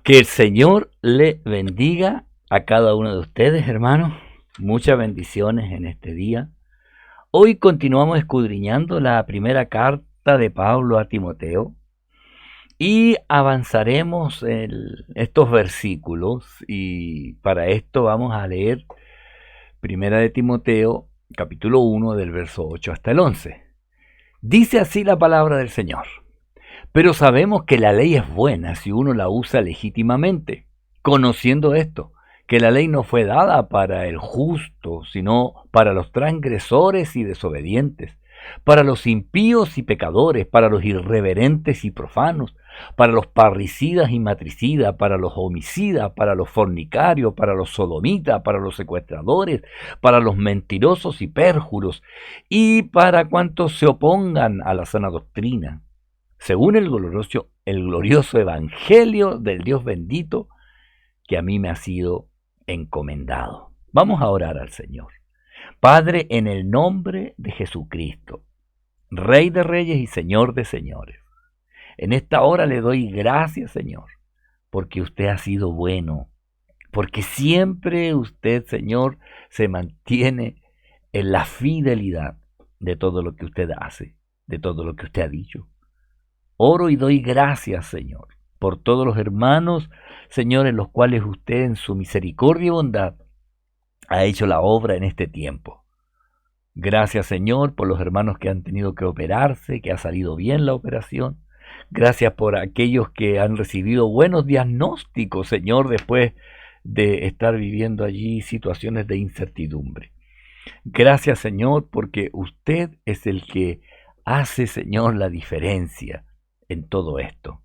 Que el Señor le bendiga a cada uno de ustedes, hermanos. Muchas bendiciones en este día. Hoy continuamos escudriñando la primera carta de Pablo a Timoteo y avanzaremos en estos versículos, y para esto vamos a leer Primera de Timoteo, capítulo 1, del verso 8 hasta el 11. Dice así la palabra del Señor. Pero sabemos que la ley es buena si uno la usa legítimamente, conociendo esto, que la ley no fue dada para el justo, sino para los transgresores y desobedientes, para los impíos y pecadores, para los irreverentes y profanos, para los parricidas y matricidas, para los homicidas, para los fornicarios, para los sodomitas, para los secuestradores, para los mentirosos y pérjuros, y para cuantos se opongan a la sana doctrina, según el glorioso evangelio del Dios bendito que a mí me ha sido encomendado. Vamos a orar al Señor. Padre, en el nombre de Jesucristo, Rey de reyes y Señor de señores, en esta hora le doy gracias, Señor, porque usted ha sido bueno, porque siempre usted, Señor, se mantiene en la fidelidad de todo lo que usted hace, de todo lo que usted ha dicho. Oro y doy gracias, Señor, por todos los hermanos, Señor, en los cuales usted en su misericordia y bondad ha hecho la obra en este tiempo. Gracias, Señor, por los hermanos que han tenido que operarse, que ha salido bien la operación. Gracias por aquellos que han recibido buenos diagnósticos, Señor, después de estar viviendo allí situaciones de incertidumbre. Gracias, Señor, porque usted es el que hace, Señor, la diferencia en todo esto.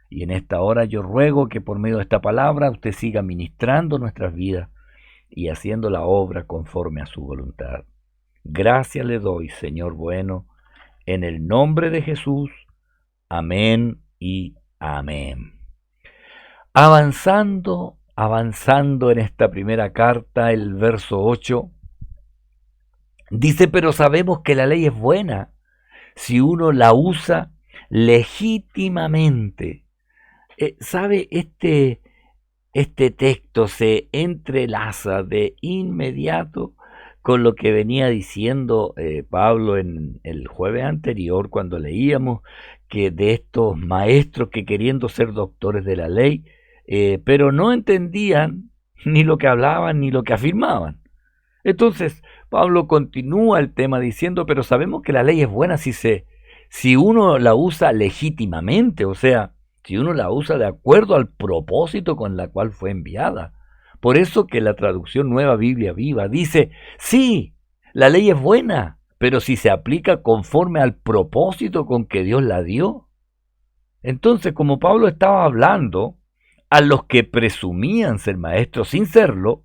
Y en esta hora yo ruego que por medio de esta palabra usted siga ministrando nuestras vidas y haciendo la obra conforme a su voluntad. Gracias le doy, Señor bueno, en el nombre de Jesús. Amén y amén. Avanzando en esta primera carta, el verso 8, dice, pero sabemos que la ley es buena si uno la usa legítimamente. ¿Sabe? Este texto se entrelaza de inmediato con lo que venía diciendo Pablo en el jueves anterior, cuando leíamos que de estos maestros que queriendo ser doctores de la ley, pero no entendían ni lo que hablaban ni lo que afirmaban. Entonces, Pablo continúa el tema diciendo, pero sabemos que la ley es buena si uno la usa legítimamente, o sea, si uno la usa de acuerdo al propósito con la cual fue enviada. Por eso que la traducción Nueva Biblia Viva dice, sí, la ley es buena, pero si se aplica conforme al propósito con que Dios la dio. Entonces, como Pablo estaba hablando a los que presumían ser maestros sin serlo,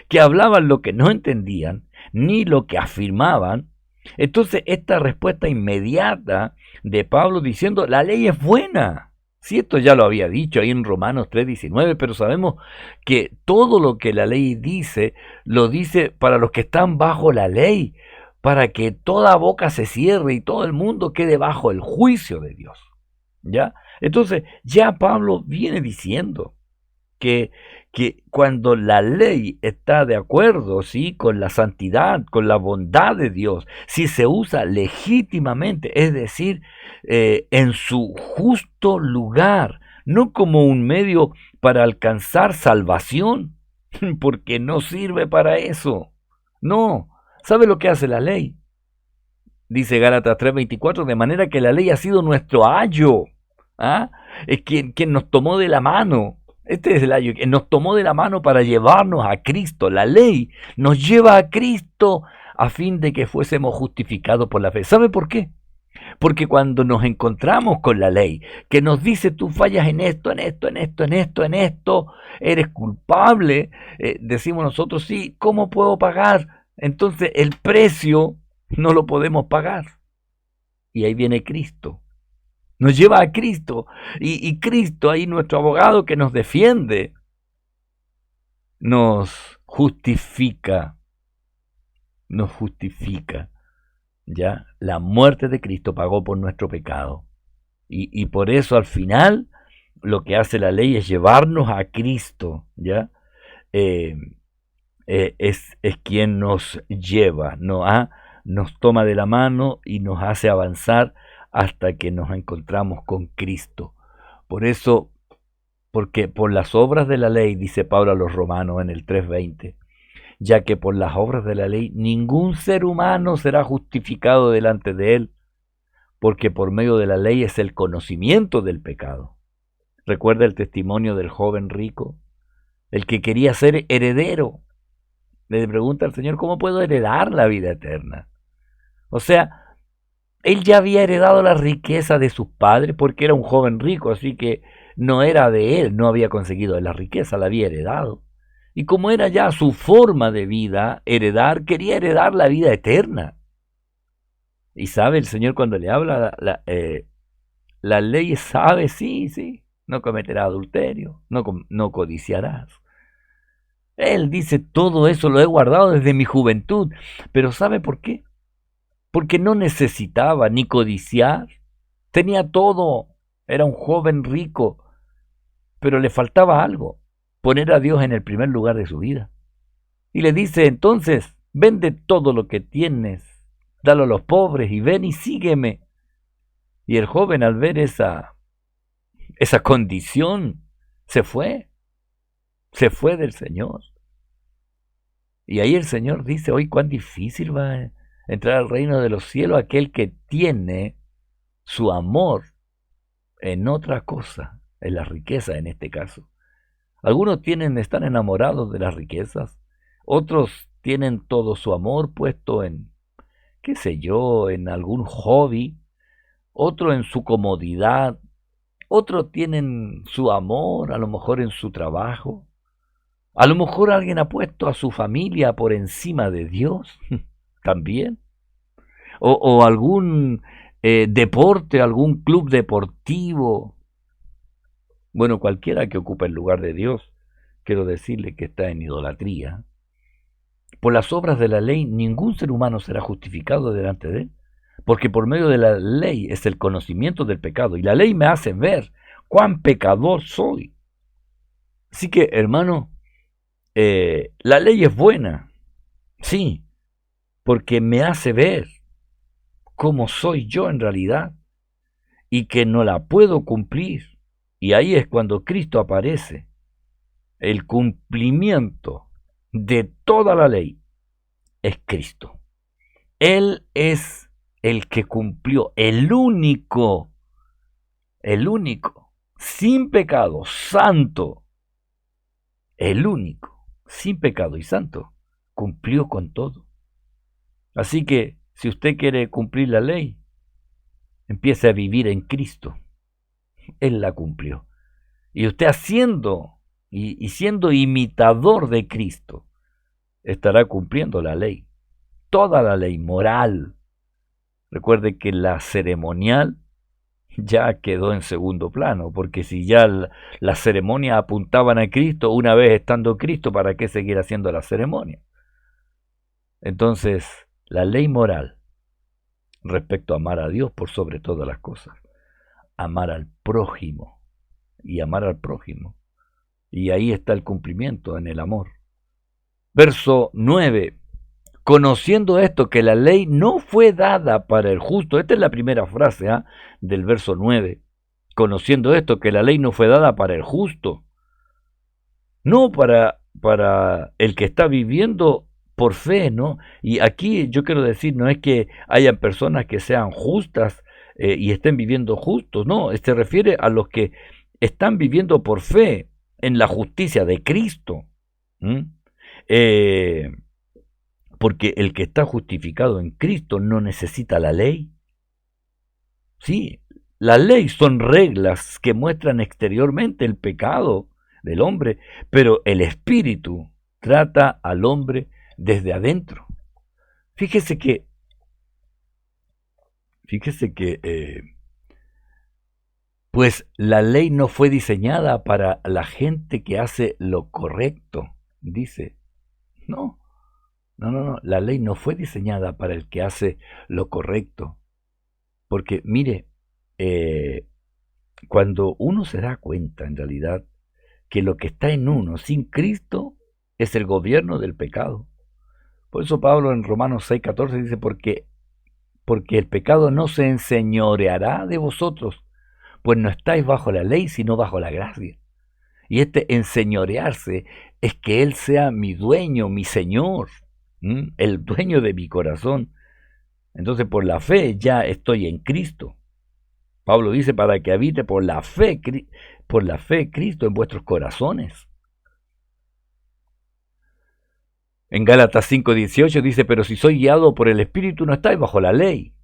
que hablaban lo que no entendían, ni lo que afirmaban, entonces esta respuesta inmediata de Pablo diciendo, la ley es buena. Si esto ya lo había dicho ahí en Romanos 3:19, pero sabemos que todo lo que la ley dice, lo dice para los que están bajo la ley, para que toda boca se cierre y todo el mundo quede bajo el juicio de Dios. ¿Ya? Entonces, ya Pablo viene diciendo que, que cuando la ley está de acuerdo, ¿sí?, con la santidad, con la bondad de Dios, si se usa legítimamente, es decir, en su justo lugar, no como un medio para alcanzar salvación, porque no sirve para eso. No, ¿sabe lo que hace la ley? Dice Gálatas 3:24, de manera que la ley ha sido nuestro ayo, ¿ah? Es quien nos tomó de la mano. Este es el ayo, que nos tomó de la mano para llevarnos a Cristo. La ley nos lleva a Cristo a fin de que fuésemos justificados por la fe. ¿Sabe por qué? Porque cuando nos encontramos con la ley, que nos dice tú fallas en esto, en esto, en esto, en esto, en esto, eres culpable, decimos nosotros, sí, ¿cómo puedo pagar? Entonces el precio no lo podemos pagar. Y ahí viene Cristo. Nos lleva a Cristo. Y Cristo, ahí nuestro abogado que nos defiende, nos justifica. Nos justifica. ¿Ya? La muerte de Cristo pagó por nuestro pecado. Y por eso al final lo que hace la ley es llevarnos a Cristo, ¿ya? Eh, es quien nos lleva, nos toma de la mano y nos hace avanzar hasta que nos encontramos con Cristo. Por eso, porque por las obras de la ley, dice Pablo a los romanos en el 3:20, ya que por las obras de la ley ningún ser humano será justificado delante de él, porque por medio de la ley es el conocimiento del pecado. ¿Recuerda el testimonio del joven rico? El que quería ser heredero. Le pregunta al Señor, ¿cómo puedo heredar la vida eterna? O sea, él ya había heredado la riqueza de sus padres porque era un joven rico, así que no era de él, no había conseguido la riqueza, la había heredado. Y como era ya su forma de vida, heredar, quería heredar la vida eterna. Y sabe el Señor cuando le habla, la ley sabe, sí, sí, no cometerás adulterio, no codiciarás. Él dice, todo eso lo he guardado desde mi juventud. Pero ¿sabe por qué? Porque no necesitaba ni codiciar. Tenía todo. Era un joven rico. Pero le faltaba algo. Poner a Dios en el primer lugar de su vida. Y le dice, entonces, vende todo lo que tienes. Dalo a los pobres y ven y sígueme. Y el joven al ver esa condición, se fue. Se fue del Señor. Y ahí el Señor dice, hoy cuán difícil va a entrar al reino de los cielos aquel que tiene su amor en otra cosa, en la riqueza en este caso. Algunos están enamorados de las riquezas, otros tienen todo su amor puesto en, qué sé yo, en algún hobby, otro en su comodidad, otros tienen su amor a lo mejor en su trabajo. A lo mejor alguien ha puesto a su familia por encima de Dios también. O algún deporte, algún club deportivo. Bueno, cualquiera que ocupe el lugar de Dios, quiero decirle que está en idolatría. Por las obras de la ley, ningún ser humano será justificado delante de él, porque por medio de la ley es el conocimiento del pecado, y la ley me hace ver cuán pecador soy. Así que, hermano, la ley es buena, sí, porque me hace ver cómo soy yo en realidad y que no la puedo cumplir. Y ahí es cuando Cristo aparece. El cumplimiento de toda la ley es Cristo. Él es el que cumplió, el único, sin pecado, santo, el único, sin pecado y santo, cumplió con todo. Así que, si usted quiere cumplir la ley, empiece a vivir en Cristo. Él la cumplió. Y usted haciendo y siendo imitador de Cristo, estará cumpliendo la ley. Toda la ley moral. Recuerde que la ceremonial ya quedó en segundo plano, porque si ya las ceremonias apuntaban a Cristo, una vez estando Cristo, ¿para qué seguir haciendo la ceremonia? Entonces, la ley moral respecto a amar a Dios por sobre todas las cosas, amar al prójimo y amar al prójimo. Y ahí está el cumplimiento en el amor. Verso 9. Conociendo esto, que la ley no fue dada para el justo. Esta es la primera frase del verso 9. Conociendo esto, que la ley no fue dada para el justo. No para el que está viviendo por fe, ¿no? Y aquí yo quiero decir, no es que hayan personas que sean justas y estén viviendo justos, no, se refiere a los que están viviendo por fe en la justicia de Cristo. Porque el que está justificado en Cristo no necesita la ley. Sí, la ley son reglas que muestran exteriormente el pecado del hombre, pero el Espíritu trata al hombre desde adentro. Fíjese que, pues la ley no fue diseñada para la gente que hace lo correcto, dice. No, la ley no fue diseñada para el que hace lo correcto. Porque, mire, cuando uno se da cuenta en realidad que lo que está en uno sin Cristo es el gobierno del pecado. Por eso Pablo en Romanos 6:14 dice, porque el pecado no se enseñoreará de vosotros, pues no estáis bajo la ley, sino bajo la gracia. Y este enseñorearse es que Él sea mi dueño, mi Señor, el dueño de mi corazón. Entonces por la fe ya estoy en Cristo. Pablo dice para que habite por la fe Cristo en vuestros corazones. En Gálatas 5:18 dice, pero si soy guiado por el Espíritu no estáis bajo la ley,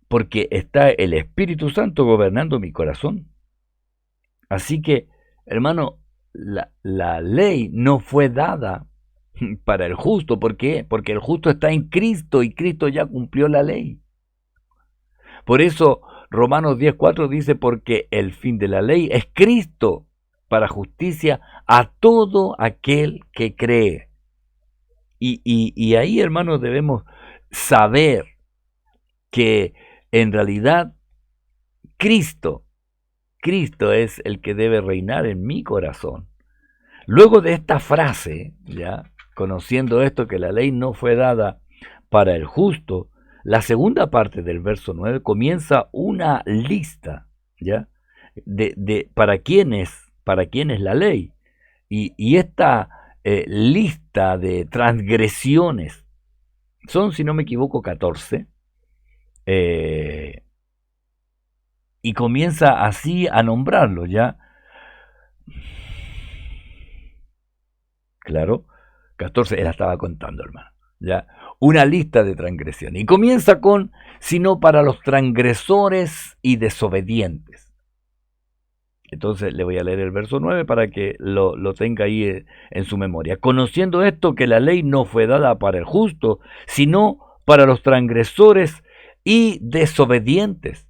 porque está el Espíritu Santo gobernando mi corazón. Así que, hermano, la ley no fue dada para el justo. ¿Por qué? Porque el justo está en Cristo y Cristo ya cumplió la ley. Por eso Romanos 10:4 dice, porque el fin de la ley es Cristo para justicia a todo aquel que cree. Y ahí, hermanos, debemos saber que en realidad Cristo es el que debe reinar en mi corazón. Luego de esta frase, ya conociendo esto que la ley no fue dada para el justo, la segunda parte del verso 9 comienza una lista, ya, de para quién es la ley. Y esta lista de transgresiones son, si no me equivoco, 14. Y comienza así a nombrarlo, ¿ya? Claro, 14, él estaba contando, hermano, ¿ya? Una lista de transgresiones. Y comienza con, sino para los transgresores y desobedientes. Entonces le voy a leer el verso 9 para que lo tenga ahí en su memoria. Conociendo esto, que la ley no fue dada para el justo, sino para los transgresores y desobedientes.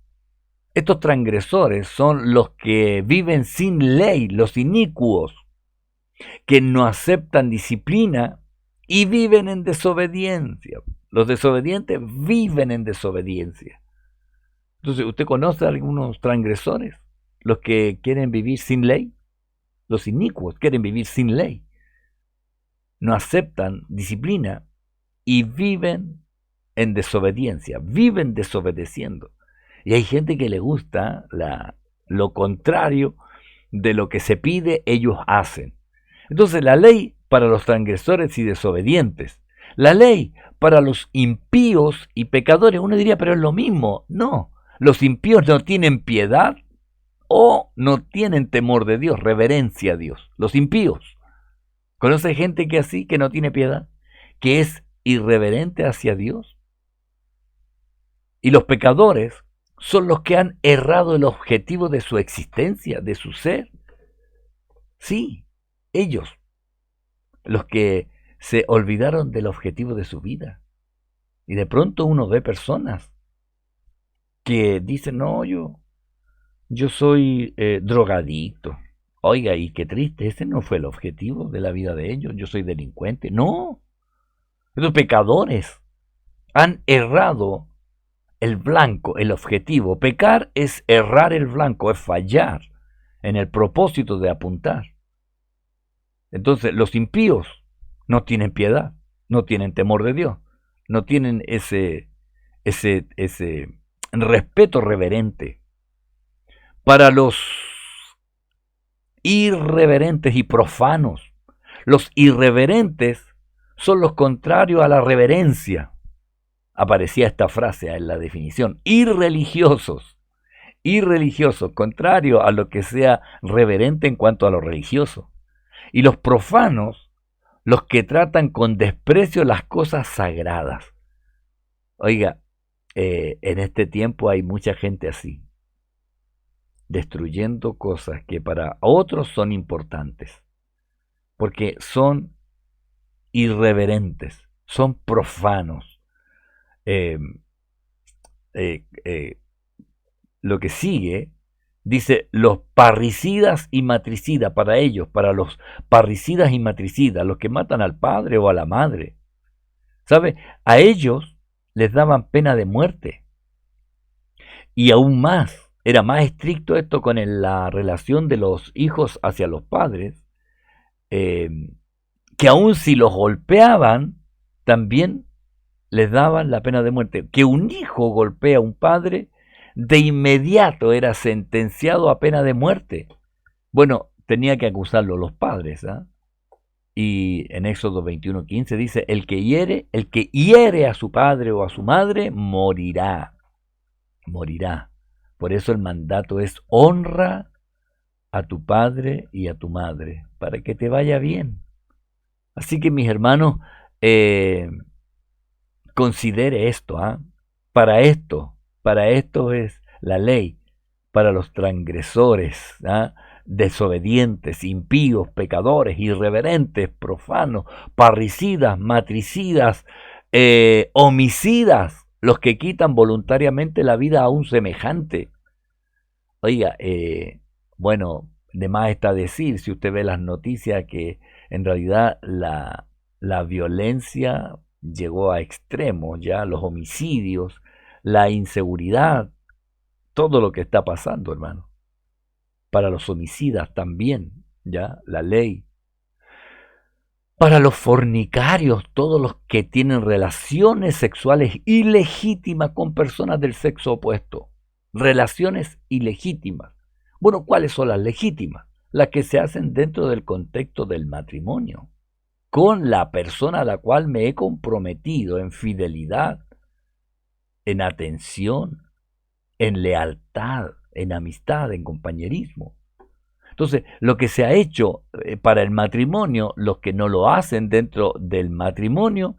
Estos transgresores son los que viven sin ley, los inicuos, que no aceptan disciplina y viven en desobediencia. Los desobedientes viven en desobediencia. Entonces, ¿usted conoce a algunos transgresores? Los que quieren vivir sin ley. Los inicuos quieren vivir sin ley. No aceptan disciplina y viven en desobediencia. Viven desobedeciendo. Y hay gente que le gusta lo contrario de lo que se pide, ellos hacen. Entonces la ley para los transgresores y desobedientes, la ley para los impíos y pecadores, uno diría, pero es lo mismo. No, los impíos no tienen piedad o no tienen temor de Dios, reverencia a Dios. Los impíos. ¿Conoce gente que así, que no tiene piedad, que es irreverente hacia Dios? Y los pecadores son los que han errado el objetivo de su existencia, de su ser. Sí, ellos, los que se olvidaron del objetivo de su vida. Y de pronto uno ve personas que dicen, no, yo soy drogadicto. Oiga, y qué triste, ese no fue el objetivo de la vida de ellos, yo soy delincuente. No, los pecadores han errado el blanco, el objetivo. Pecar es errar el blanco, es fallar en el propósito de apuntar. Entonces, los impíos no tienen piedad, no tienen temor de Dios, no tienen ese respeto reverente. Para los irreverentes y profanos, los irreverentes son los contrarios a la reverencia. Aparecía esta frase en la definición, irreligiosos, contrario a lo que sea reverente en cuanto a lo religioso. Y los profanos, los que tratan con desprecio las cosas sagradas. Oiga, en este tiempo hay mucha gente así, destruyendo cosas que para otros son importantes, porque son irreverentes, son profanos. Lo que sigue dice los parricidas y matricidas, para ellos, para los parricidas y matricidas, los que matan al padre o a la madre. ¿Sabe? A ellos les daban pena de muerte. Y aún más, Era más estricto esto con la relación de los hijos hacia los padres, eh, que aun si los golpeaban, también les daban la pena de muerte. Que un hijo golpea a un padre, de inmediato era sentenciado a pena de muerte. Bueno, tenía que acusarlo los padres, ¿ah? Y en Éxodo 21:15 dice, el que hiere a su padre o a su madre, morirá, morirá. Por eso el mandato es honra a tu padre y a tu madre, para que te vaya bien. Así que mis hermanos, eh, considere esto, ¿ah? Para esto es la ley, para los transgresores, ¿ah? Desobedientes, impíos, pecadores, irreverentes, profanos, parricidas, matricidas, homicidas, los que quitan voluntariamente la vida a un semejante. Oiga, bueno, de más está decir, si usted ve las noticias, que en realidad la violencia llegó a extremos, ya los homicidios, la inseguridad, todo lo que está pasando, hermano. Para los homicidas también, ya, la ley. Para los fornicarios, todos los que tienen relaciones sexuales ilegítimas con personas del sexo opuesto. Relaciones ilegítimas. Bueno, ¿cuáles son las legítimas? Las que se hacen dentro del contexto del matrimonio, con la persona a la cual me he comprometido en fidelidad, en atención, en lealtad, en amistad, en compañerismo. Entonces, lo que se ha hecho para el matrimonio, los que no lo hacen dentro del matrimonio,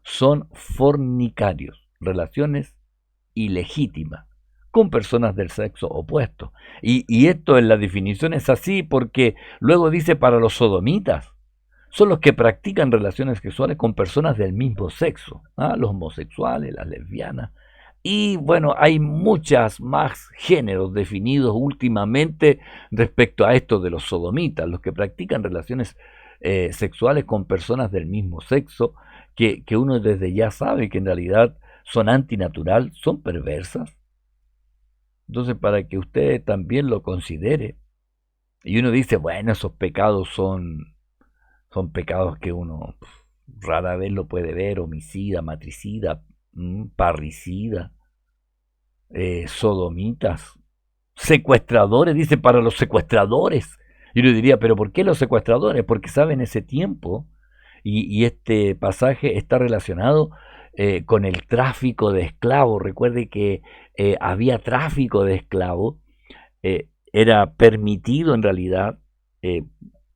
son fornicarios, relaciones ilegítimas con personas del sexo opuesto. Y esto en la definición es así porque luego dice para los sodomitas, son los que practican relaciones sexuales con personas del mismo sexo, ¿ah? Los homosexuales, las lesbianas. Y bueno, hay muchas más géneros definidos últimamente respecto a esto de los sodomitas, los que practican relaciones sexuales con personas del mismo sexo, que uno desde ya sabe que en realidad son antinatural, son perversas. Entonces, para que usted también lo considere, y uno dice, bueno, esos pecados son pecados que uno rara vez lo puede ver: homicida, matricida, parricida, sodomitas, secuestradores, dice para los secuestradores. Y uno diría, pero ¿por qué los secuestradores? Porque saben ese tiempo, y este pasaje está relacionado con el tráfico de esclavos. Recuerde que había tráfico de esclavos, era permitido en realidad.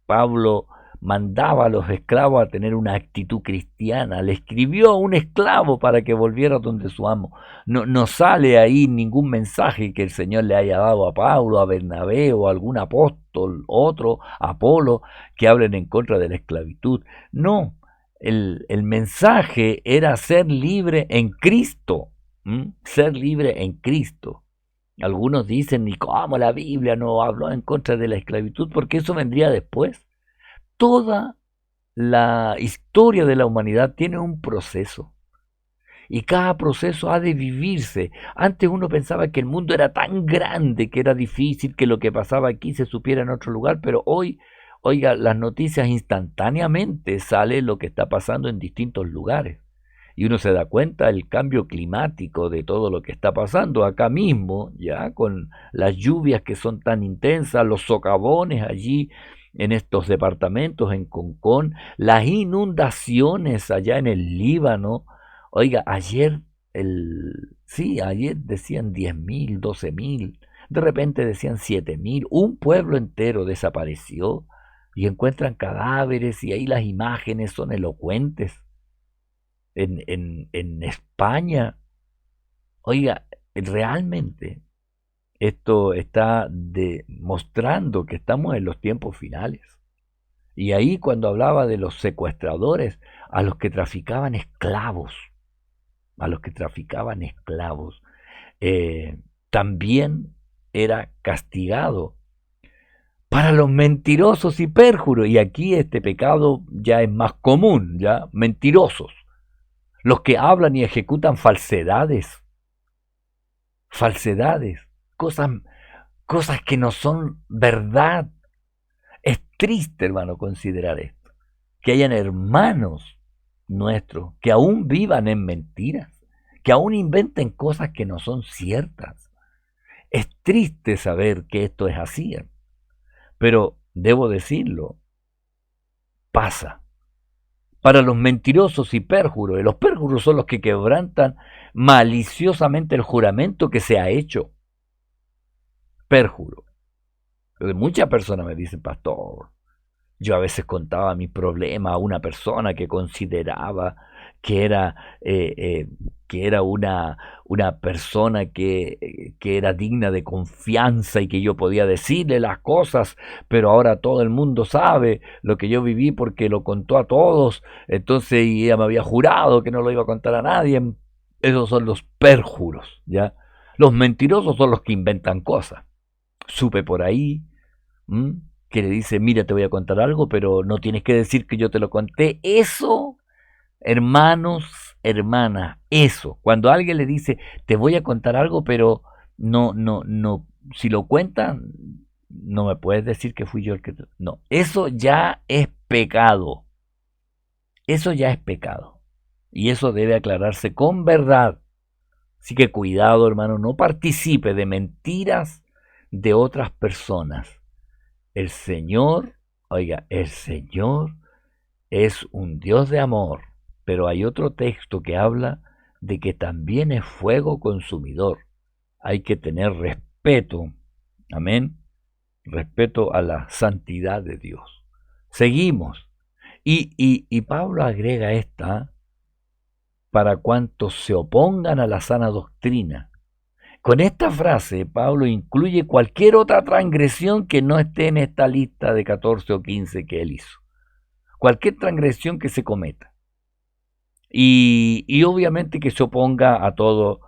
Pablo mandaba a los esclavos a tener una actitud cristiana, le escribió a un esclavo para que volviera donde su amo. No sale ahí ningún mensaje que el Señor le haya dado a Pablo, a Bernabé o a algún apóstol, otro, Apolo, que hablen en contra de la esclavitud. No, el mensaje era ser libre en Cristo, ser libre en Cristo. Algunos dicen, ni cómo la Biblia no habló en contra de la esclavitud, porque eso vendría después. Toda la historia de la humanidad tiene un proceso, y cada proceso ha de vivirse. Antes uno pensaba que el mundo era tan grande que era difícil que lo que pasaba aquí se supiera en otro lugar, pero hoy, oiga, las noticias instantáneamente sale lo que está pasando en distintos lugares. Y uno se da cuenta del cambio climático, de todo lo que está pasando acá mismo, ya con las lluvias que son tan intensas, los socavones allí en estos departamentos, en Concón, las inundaciones allá en el Líbano. Oiga, ayer decían 10.000, 12.000, de repente decían 7.000, un pueblo entero desapareció, y encuentran cadáveres, y ahí las imágenes son elocuentes. En España, oiga, realmente esto está demostrando que estamos en los tiempos finales. Y ahí, cuando hablaba de los secuestradores, a los que traficaban esclavos, a los que traficaban esclavos, también era castigado. Para los mentirosos y pérjuros, y aquí este pecado ya es más común, ya, mentirosos, los que hablan y ejecutan falsedades, falsedades. cosas, cosas que no son verdad. Es triste, hermano, considerar esto. Que hayan hermanos nuestros que aún vivan en mentiras, que aún inventen cosas que no son ciertas. Es triste saber que esto es así, pero debo decirlo, pasa. Para los mentirosos y pérjuros, los pérjuros son los que quebrantan maliciosamente el juramento que se ha hecho. Pérjuro. Muchas personas me dicen, pastor, yo a veces contaba mi problema a una persona que consideraba que era, que era una persona que era digna de confianza y que yo podía decirle las cosas, pero ahora todo el mundo sabe lo que yo viví porque lo contó a todos, entonces y ella me había jurado que no lo iba a contar a nadie. Esos son los perjuros, ¿ya? Los mentirosos son los que inventan cosas. Supe por ahí, ¿m? Que le dice, mira, te voy a contar algo, pero no tienes que decir que yo te lo conté. Eso, hermanos, hermanas, eso. Cuando alguien le dice, te voy a contar algo, pero no, si lo cuentan, no me puedes decir que fui yo el que... No, eso ya es pecado. Eso ya es pecado. Y eso debe aclararse con verdad. Así que cuidado, hermano, no participe de mentiras de otras personas. El Señor, oiga, el Señor es un Dios de amor, pero hay otro texto que habla de que también es fuego consumidor. Hay que tener respeto, amén, respeto a la santidad de Dios. Seguimos. Y Pablo agrega esta para cuantos se opongan a la sana doctrina. Con esta frase, Pablo incluye cualquier otra transgresión que no esté en esta lista de 14 o 15 que él hizo. Cualquier transgresión que se cometa. Y obviamente que se oponga a todo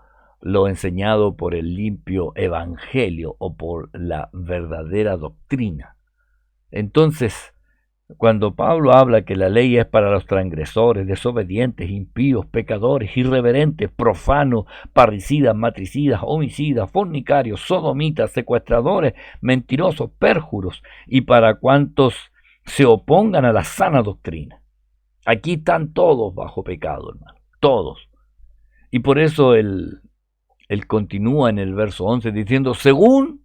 lo enseñado por el limpio evangelio o por la verdadera doctrina. Entonces, cuando Pablo habla que la ley es para los transgresores, desobedientes, impíos, pecadores, irreverentes, profanos, parricidas, matricidas, homicidas, fornicarios, sodomitas, secuestradores, mentirosos, pérjuros, y para cuantos se opongan a la sana doctrina. Aquí están todos bajo pecado, hermano, todos. Y por eso él continúa en el verso 11 diciendo, según,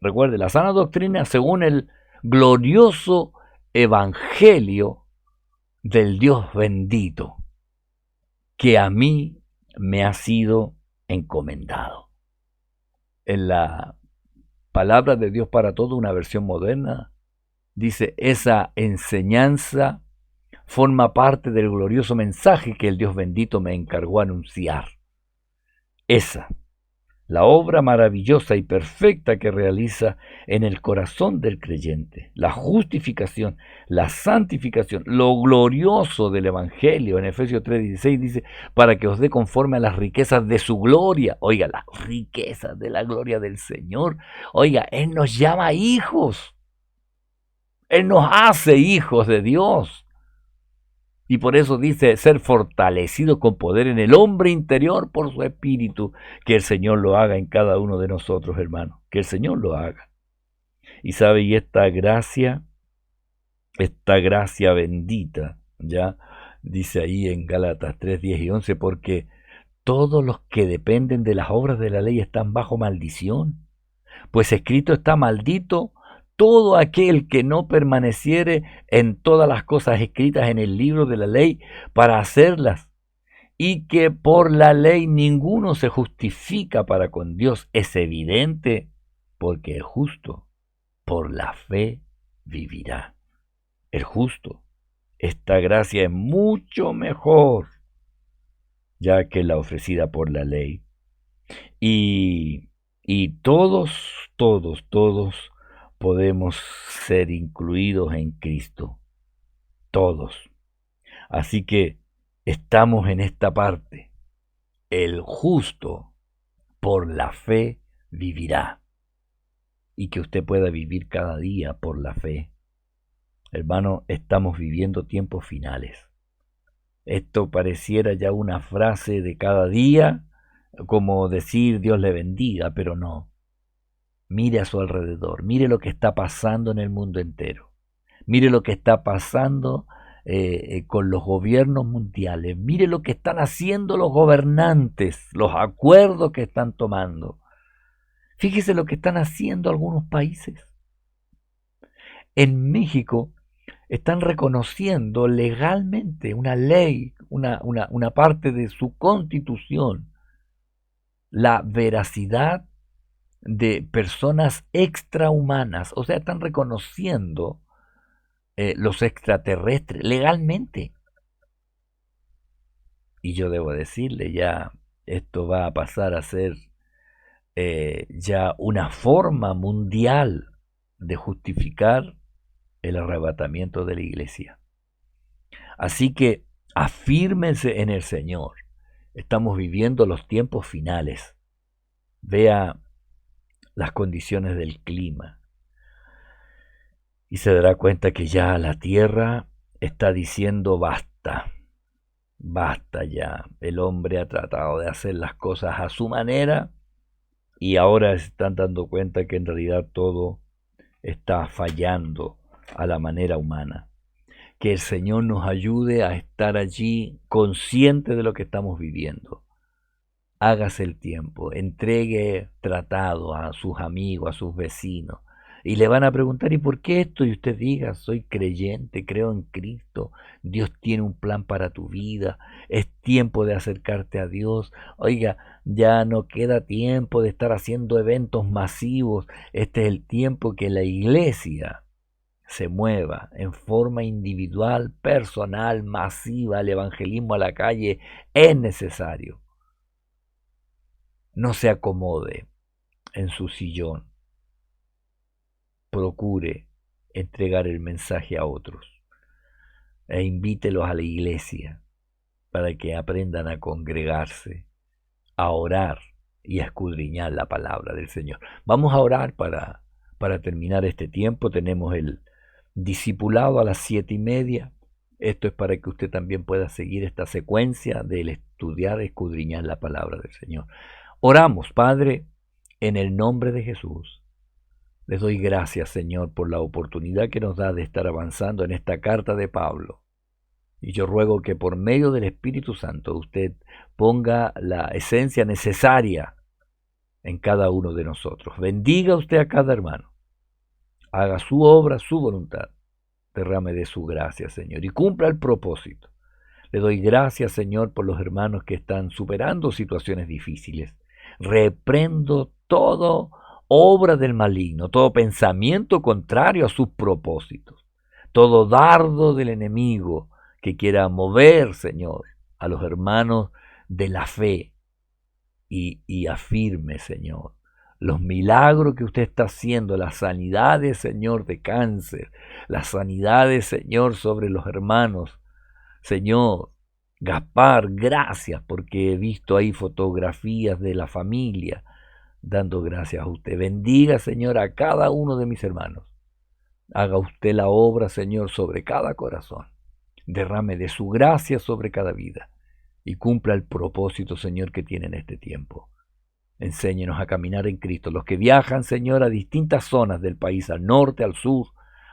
recuerde, la sana doctrina, según el glorioso evangelio del Dios bendito, que a mí me ha sido encomendado. En la Palabra de Dios para Todo, una versión moderna, dice, esa enseñanza forma parte del glorioso mensaje que el Dios bendito me encargó anunciar. Esa, la obra maravillosa y perfecta que realiza en el corazón del creyente, la justificación, la santificación, lo glorioso del Evangelio. En Efesios 3:16 dice, para que os dé conforme a las riquezas de su gloria. Oiga, las riquezas de la gloria del Señor. Oiga, Él nos llama hijos. Él nos hace hijos de Dios. Y por eso dice ser fortalecido con poder en el hombre interior por su espíritu. Que el Señor lo haga en cada uno de nosotros, hermanos. Que el Señor lo haga. Y sabe, y esta gracia bendita, ya dice ahí en Gálatas 3, 10 y 11, porque todos los que dependen de las obras de la ley están bajo maldición. Pues escrito está, maldito todo aquel que no permaneciere en todas las cosas escritas en el libro de la ley para hacerlas, y que por la ley ninguno se justifica para con Dios. Es evidente, porque el justo por la fe vivirá. El justo. Esta gracia es mucho mejor ya que la ofrecida por la ley. Y todos podemos ser incluidos en Cristo. Todos. Así que estamos en esta parte. El justo por la fe vivirá. Y que usted pueda vivir cada día por la fe. Hermano, estamos viviendo tiempos finales. Esto pareciera ya una frase de cada día, como decir Dios le bendiga, pero no. Mire a su alrededor, mire lo que está pasando en el mundo entero, mire lo que está pasando con los gobiernos mundiales, mire lo que están haciendo los gobernantes, los acuerdos que están tomando. Fíjese lo que están haciendo algunos países. En México están reconociendo legalmente una ley, una parte de su constitución, la veracidad de personas extrahumanas. O sea, están reconociendo los extraterrestres legalmente. Y yo debo decirle, ya esto va a pasar a ser ya una forma mundial de justificar el arrebatamiento de la iglesia. Así que afírmense en el Señor. Estamos viviendo los tiempos finales. Vea las condiciones del clima y se dará cuenta que ya la tierra está diciendo basta, basta ya. El hombre ha tratado de hacer las cosas a su manera y ahora se están dando cuenta que en realidad todo está fallando a la manera humana. Que el Señor nos ayude a estar allí consciente de lo que estamos viviendo. Hágase el tiempo, entregue tratado a sus amigos, a sus vecinos, y le van a preguntar, ¿y por qué esto? Y usted diga, soy creyente, creo en Cristo, Dios tiene un plan para tu vida, es tiempo de acercarte a Dios. Oiga, ya no queda tiempo de estar haciendo eventos masivos, este es el tiempo que la iglesia se mueva en forma individual, personal, masiva. El evangelismo a la calle es necesario. No se acomode en su sillón. Procure entregar el mensaje a otros e invítelos a la iglesia para que aprendan a congregarse, a orar y a escudriñar la palabra del Señor. Vamos a orar para terminar este tiempo. Tenemos el discipulado a las 7:30. Esto es para que usted también pueda seguir esta secuencia del estudiar, escudriñar la palabra del Señor. Oramos, Padre, en el nombre de Jesús. Les doy gracias, Señor, por la oportunidad que nos da de estar avanzando en esta carta de Pablo. Y yo ruego que por medio del Espíritu Santo usted ponga la esencia necesaria en cada uno de nosotros. Bendiga usted a cada hermano. Haga su obra, su voluntad. Derrame de su gracia, Señor, y cumpla el propósito. Le doy gracias, Señor, por los hermanos que están superando situaciones difíciles. Reprendo todo obra del maligno, todo pensamiento contrario a sus propósitos, todo dardo del enemigo que quiera mover, Señor, a los hermanos de la fe y afirme, Señor, los milagros que usted está haciendo, las sanidades, Señor, de cáncer, las sanidades, Señor, sobre los hermanos. Señor, Gaspar, gracias porque he visto ahí fotografías de la familia, dando gracias a usted. Bendiga, Señor, a cada uno de mis hermanos. Haga usted la obra, Señor, sobre cada corazón. Derrame de su gracia sobre cada vida y cumpla el propósito, Señor, que tiene en este tiempo. Enséñenos a caminar en Cristo. Los que viajan, Señor, a distintas zonas del país, al norte, al sur,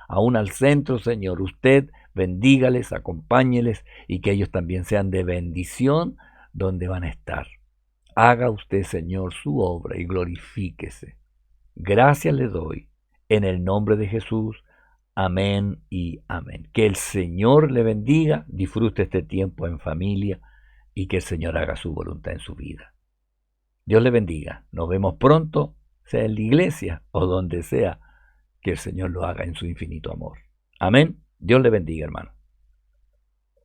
aún al centro, Señor, usted bendígales, acompáñeles y que ellos también sean de bendición donde van a estar. Haga usted, Señor, su obra y glorifíquese. Gracias le doy en el nombre de Jesús. Amén y amén. Que el Señor le bendiga, disfrute este tiempo en familia y que el Señor haga su voluntad en su vida. Dios le bendiga. Nos vemos pronto, sea en la iglesia o donde sea, que el Señor lo haga en su infinito amor. Amén. Dios le bendiga, hermano.